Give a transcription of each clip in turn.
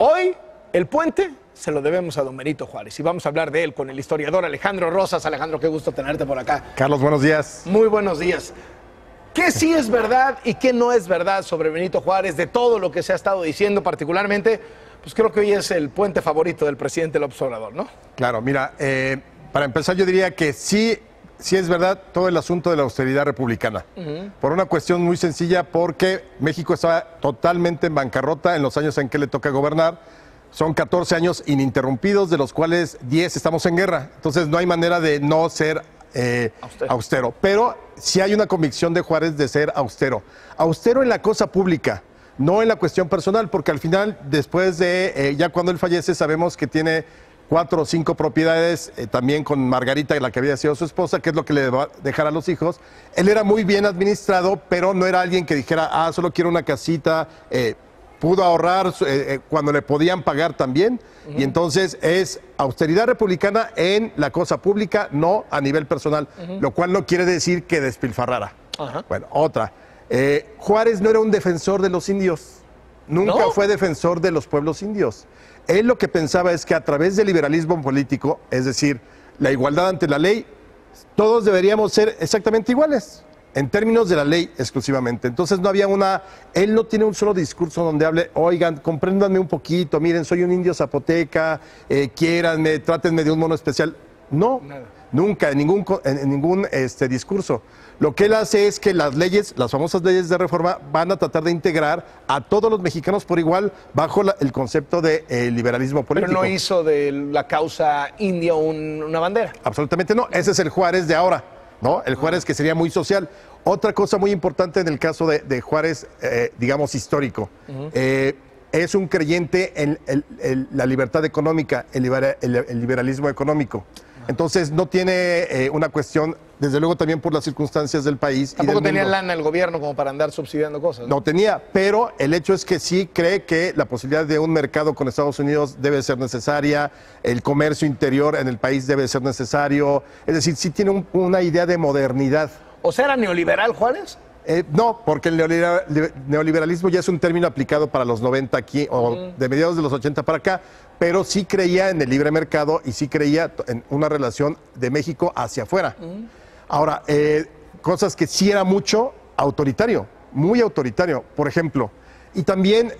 Hoy, el puente se lo debemos a don Benito Juárez y vamos a hablar de él con el historiador Alejandro Rosas. Alejandro, qué gusto tenerte por acá. Carlos, buenos días. Muy buenos días. ¿Qué sí es verdad y qué no es verdad sobre Benito Juárez, de todo lo que se ha estado diciendo particularmente? Pues creo que hoy es el puente favorito del presidente López Obrador, ¿no? Claro, mira, para empezar yo diría que sí es verdad todo el asunto de la austeridad republicana. Por una cuestión muy sencilla, porque México estaba totalmente en bancarrota en los años en que le toca gobernar. Son 14 años ininterrumpidos, de los cuales 10 estamos en guerra. Entonces no hay manera de no ser austero. Pero sí hay una convicción de Juárez de ser austero. Austero en la cosa pública, no en la cuestión personal, porque al final, después de, ya cuando él fallece, sabemos que tiene 4 o 5 propiedades, también con Margarita, la que había sido su esposa, que es lo que le va a dejar a los hijos. Él era muy bien administrado, pero no era alguien que dijera, solo quiero una casita. Pudo ahorrar cuando le podían pagar también, y entonces es austeridad republicana en la cosa pública, no a nivel personal, lo cual no quiere decir que despilfarrara. Bueno, otra. Juárez no era un defensor de los indios, nunca fue defensor de los pueblos indios. Él lo que pensaba es que a través del liberalismo político, es decir, la igualdad ante la ley, todos deberíamos ser exactamente iguales. En términos de la ley exclusivamente. Entonces no había él no tiene un solo discurso donde hable, oigan, compréndanme un poquito, miren, soy un indio zapoteca, quiéranme, trátenme de un mono especial. No, nunca, en ningún discurso. Lo que él hace es que las leyes, las famosas leyes de reforma, van a tratar de integrar a todos los mexicanos por igual bajo el concepto de liberalismo político. Pero no hizo de la causa india una bandera. Absolutamente no, ese es el Juárez de ahora, ¿no? El Juárez que sería muy social. Otra cosa muy importante en el caso de Juárez, digamos, histórico, es un creyente en la libertad económica, el liberalismo económico. Entonces no tiene una cuestión, desde luego también por las circunstancias del país. Tampoco tenía lana el gobierno como para andar subsidiando cosas. No tenía, pero el hecho es que sí cree que la posibilidad de un mercado con Estados Unidos debe ser necesaria, el comercio interior en el país debe ser necesario, es decir, sí tiene una idea de modernidad. ¿O sea, era neoliberal Juárez? No, porque el neoliberalismo ya es un término aplicado para los 90 aquí, o de mediados de los 80 para acá, pero sí creía en el libre mercado y sí creía en una relación de México hacia afuera. Ahora, cosas que sí era mucho autoritario, muy autoritario, por ejemplo. Y también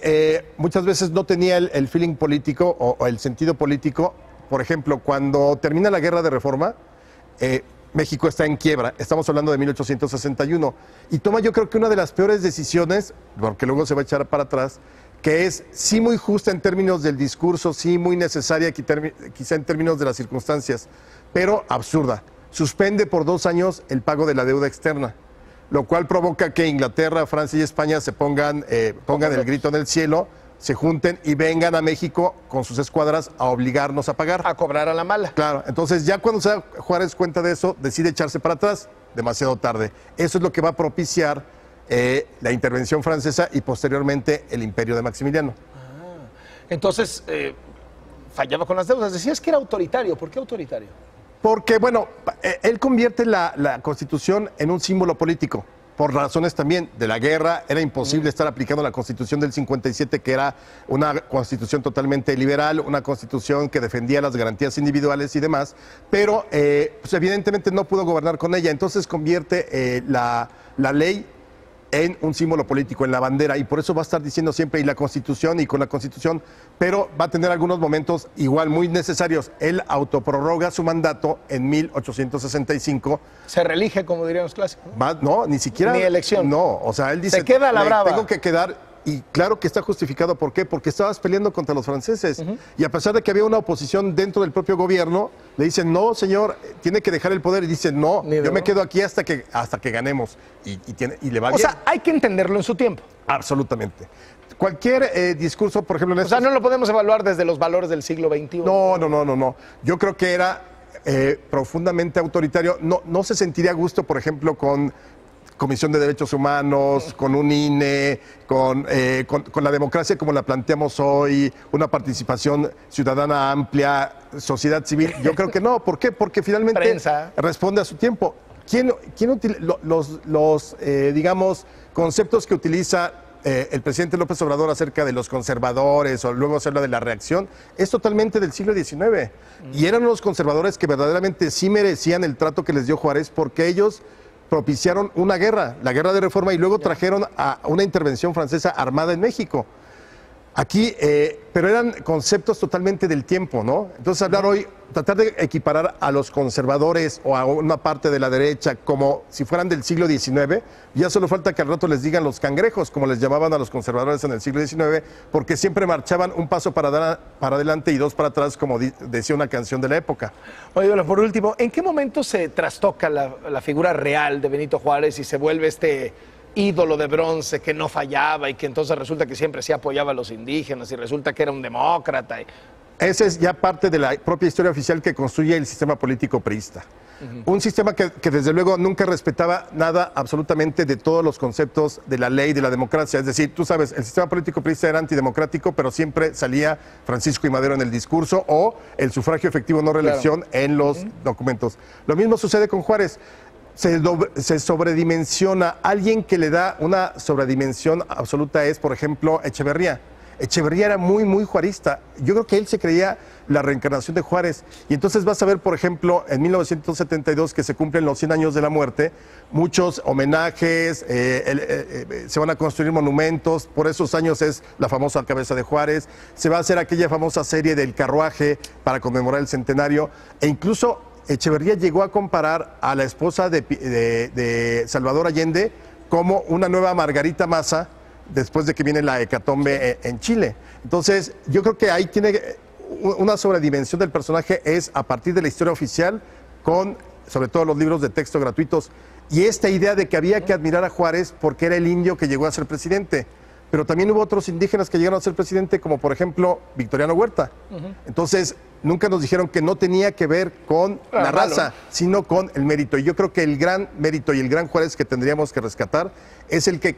muchas veces no tenía el feeling político o el sentido político. Por ejemplo, cuando termina la guerra de reforma, México está en quiebra, estamos hablando de 1861, y toma yo creo que una de las peores decisiones, porque luego se va a echar para atrás, que es sí muy justa en términos del discurso, sí muy necesaria quizá en términos de las circunstancias, pero absurda. Suspende por 2 años el pago de la deuda externa, lo cual provoca que Inglaterra, Francia y España se pongan el grito en el cielo, se junten y vengan a México con sus escuadras a obligarnos a pagar. A cobrar a la mala. Claro, entonces ya cuando se da Juárez cuenta de eso, decide echarse para atrás, demasiado tarde. Eso es lo que va a propiciar la intervención francesa y posteriormente el imperio de Maximiliano. Entonces, fallaba con las deudas. Decías que era autoritario. ¿Por qué autoritario? Porque, bueno, él convierte la Constitución en un símbolo político. Por razones también de la guerra, era imposible estar aplicando la Constitución del 57, que era una Constitución totalmente liberal, una Constitución que defendía las garantías individuales y demás, pero pues evidentemente no pudo gobernar con ella, entonces convierte la ley en un símbolo político, en la bandera, y por eso va a estar diciendo siempre, y la Constitución, y con la Constitución, pero va a tener algunos momentos igual muy necesarios. Él autoprorroga su mandato en 1865. Se reelige, como dirían los clásicos. No, ni siquiera. Ni elección. No, o sea, él dice, se queda la brava. Tengo que quedar. Y claro que está justificado. ¿Por qué? Porque estabas peleando contra los franceses. Y a pesar de que había una oposición dentro del propio gobierno, le dicen, no, señor, tiene que dejar el poder. Y dice, no, yo me quedo aquí hasta que ganemos. Y le va bien. O sea, hay que entenderlo en su tiempo. Absolutamente. Cualquier discurso, por ejemplo... O sea, no lo podemos evaluar desde los valores del siglo XXI. No. Yo creo que era profundamente autoritario. No se sentiría a gusto, por ejemplo, con Comisión de Derechos Humanos, con un INE, con la democracia como la planteamos hoy, una participación ciudadana amplia, sociedad civil. Yo creo que no. ¿Por qué? Porque finalmente responde a su tiempo. ¿Quién utiliza los digamos, conceptos que utiliza el presidente López Obrador acerca de los conservadores o luego se habla de la reacción, es totalmente del siglo XIX. Y eran los conservadores que verdaderamente sí merecían el trato que les dio Juárez porque ellos propiciaron una guerra, la guerra de Reforma, y luego trajeron a una intervención francesa armada en México. Aquí, pero eran conceptos totalmente del tiempo, ¿no? Entonces hablar hoy, tratar de equiparar a los conservadores o a una parte de la derecha como si fueran del siglo XIX, ya solo falta que al rato les digan los cangrejos, como les llamaban a los conservadores en el siglo XIX, porque siempre marchaban un paso para adelante y dos para atrás, como decía una canción de la época. Oye, bueno, por último, ¿en qué momento se trastoca la figura real de Benito Juárez y se vuelve este ídolo de bronce que no fallaba y que entonces resulta que siempre sí apoyaba a los indígenas y resulta que era un demócrata? Esa es ya parte de la propia historia oficial que construye el sistema político priista. Un sistema que desde luego nunca respetaba nada absolutamente de todos los conceptos de la ley, de la democracia. Es decir, tú sabes, el sistema político priista era antidemocrático, pero siempre salía Francisco I. Madero en el discurso o el sufragio efectivo no reelección en los documentos. Lo mismo sucede con Juárez. Se sobredimensiona. Alguien que le da una sobredimensión absoluta es, por ejemplo, Echeverría. Echeverría era muy, muy juarista. Yo creo que él se creía la reencarnación de Juárez. Y entonces vas a ver, por ejemplo, en 1972, que se cumplen los 100 años de la muerte, muchos homenajes, se van a construir monumentos. Por esos años es la famosa cabeza de Juárez. Se va a hacer aquella famosa serie del carruaje para conmemorar el centenario. E incluso Echeverría llegó a comparar a la esposa de Salvador Allende como una nueva Margarita Maza después de que viene la hecatombe en Chile. Entonces, yo creo que ahí tiene una sobredimensión del personaje, es a partir de la historia oficial, con sobre todo los libros de texto gratuitos, y esta idea de que había que admirar a Juárez porque era el indio que llegó a ser presidente. Pero también hubo otros indígenas que llegaron a ser presidente, como por ejemplo Victoriano Huerta. Entonces, nunca nos dijeron que no tenía que ver con la raza, sino con el mérito. Y yo creo que el gran mérito y el gran Juárez que tendríamos que rescatar es el que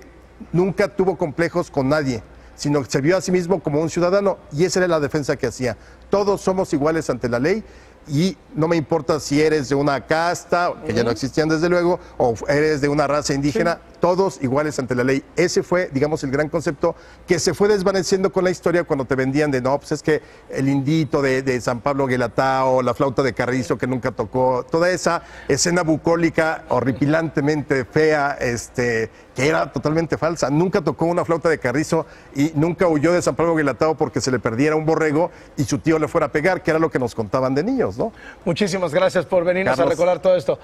nunca tuvo complejos con nadie, sino que se vio a sí mismo como un ciudadano, y esa era la defensa que hacía. Todos somos iguales ante la ley, y no me importa si eres de una casta, que ya no existían desde luego, o eres de una raza indígena, todos iguales ante la ley. Ese fue, digamos, el gran concepto que se fue desvaneciendo con la historia cuando te vendían de, no, pues es que el indito de San Pablo Guelatao, la flauta de Carrizo que nunca tocó, toda esa escena bucólica horripilantemente fea, que era totalmente falsa. Nunca tocó una flauta de Carrizo y nunca huyó de San Pablo Guelatao porque se le perdiera un borrego y su tío le fuera a pegar, que era lo que nos contaban de niños, ¿no? Muchísimas gracias por venirnos a recordar todo esto.